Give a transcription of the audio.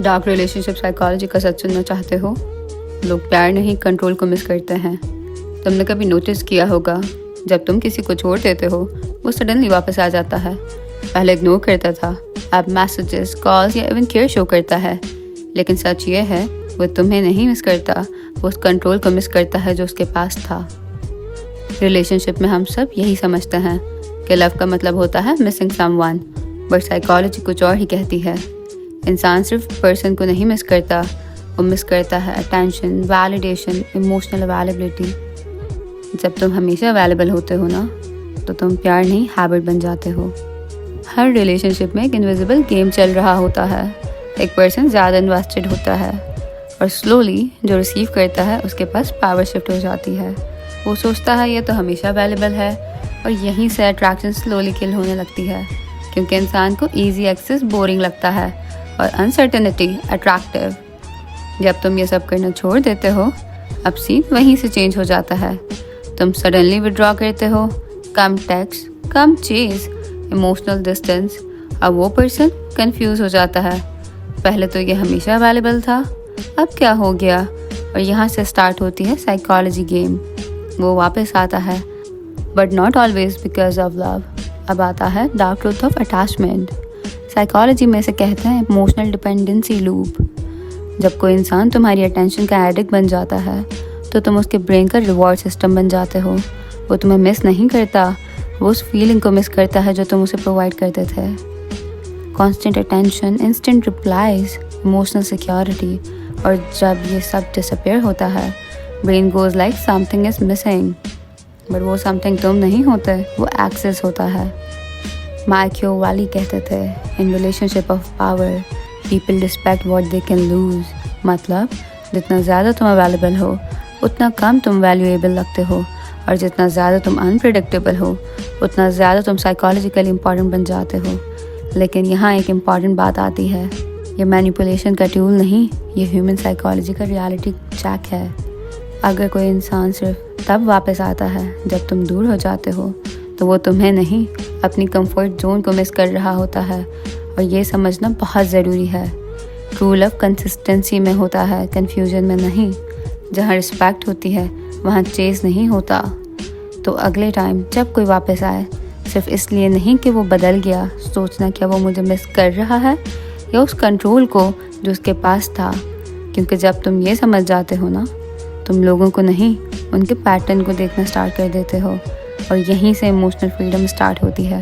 Dark relationship psychology का सच सुनना चाहते हो? लोग प्यार नहीं, कंट्रोल को मिस करते हैं। तुमने कभी नोटिस किया होगा, जब तुम किसी को छोड़ देते हो वो सडनली वापस आ जाता है। पहले इग्नोर करता था, अब मैसेजेस, कॉल्स या इवन केयर शो करता है। लेकिन सच ये है, वो तुम्हें नहीं मिस करता, वो उस कंट्रोल को मिस करता है जो उसके पास था। रिलेशनशिप में हम सब यही समझते हैं कि लव का मतलब होता है मिसिंग समवन, बट साइकोलॉजी कुछ और ही कहती है। इंसान सिर्फ पर्सन को नहीं मिस करता, वो मिस करता है अटेंशन, वैलिडेशन, इमोशनल अवेलेबिलिटी। जब तुम हमेशा अवेलेबल होते हो ना, तो तुम प्यार नहीं हैबिट बन जाते हो। हर रिलेशनशिप में एक इनविजिबल गेम चल रहा होता है। एक पर्सन ज़्यादा इन्वेस्टेड होता है और स्लोली जो रिसीव करता है उसके पास पावर शिफ्ट हो जाती है। वो सोचता है ये तो हमेशा अवेलेबल है, और यहीं से अट्रैक्शन स्लोली किल होने लगती है, क्योंकि इंसान को ईजी एक्सेस बोरिंग लगता है और अनसर्टेनिटी अट्रैक्टिव। जब तुम ये सब करना छोड़ देते हो, अब सीन वहीं से चेंज हो जाता है। तुम सडनली विड्रॉ करते हो, कम टेक्स्ट, कम चेज, इमोशनल डिस्टेंस। अब वो पर्सन कंफ्यूज हो जाता है, पहले तो ये हमेशा अवेलेबल था, अब क्या हो गया? और यहाँ से स्टार्ट होती है साइकोलॉजी गेम। वो वापस आता है, but not always because of love. अब आता है dark truth of attachment. Psychology में से कहते हैं इमोशनल डिपेंडेंसी लूप। जब कोई इंसान तुम्हारी अटेंशन का एडिक्ट बन जाता है, तो तुम उसके ब्रेन का रिवॉर्ड सिस्टम बन जाते हो। वो तुम्हें मिस नहीं करता, वो उस फीलिंग को मिस करता है जो तुम उसे प्रोवाइड करते थे। Constant attention, instant replies, emotional security. और जब ये सब डिसअपियर होता है, brain goes like something is missing. But वो समथिंग तुम नहीं होते, वो एक्सेस होता है। माइकियावेली कहते थे, in relationship of power people respect what they can lose. मतलब जितना ज़्यादा तुम अवेलेबल हो, उतना कम तुम वैल्यूएबल लगते हो, और जितना ज़्यादा तुम अनप्रिडिक्टेबल हो, उतना ज़्यादा तुम साइकोलॉजिकली इम्पॉर्टेंट बन जाते हो। लेकिन यहाँ एक इम्पॉर्टेंट बात आती है, ये मैनिपुलेशन का टूल नहीं, ये ह्यूमन साइकोलॉजी का रियलिटी चेक है। अगर कोई इंसान सिर्फ तब वापस आता है जब तुम दूर हो जाते हो, तो वो तुम्हें नहीं, अपनी कंफर्ट जोन को मिस कर रहा होता है। और ये समझना बहुत ज़रूरी है। ट्रू लव कंसिस्टेंसी में होता है, कन्फ्यूजन में नहीं। जहाँ रिस्पेक्ट होती है, वहाँ चेज़ नहीं होता। तो अगले टाइम जब कोई वापस आए, सिर्फ इसलिए नहीं कि वो बदल गया, सोचना क्या वो मुझे मिस कर रहा है या उस कंट्रोल को जो उसके पास था। क्योंकि जब तुम ये समझ जाते हो ना, तुम लोगों को नहीं, उनके पैटर्न को देखना स्टार्ट कर देते हो, और यहीं से इमोशनल फ्रीडम स्टार्ट होती है।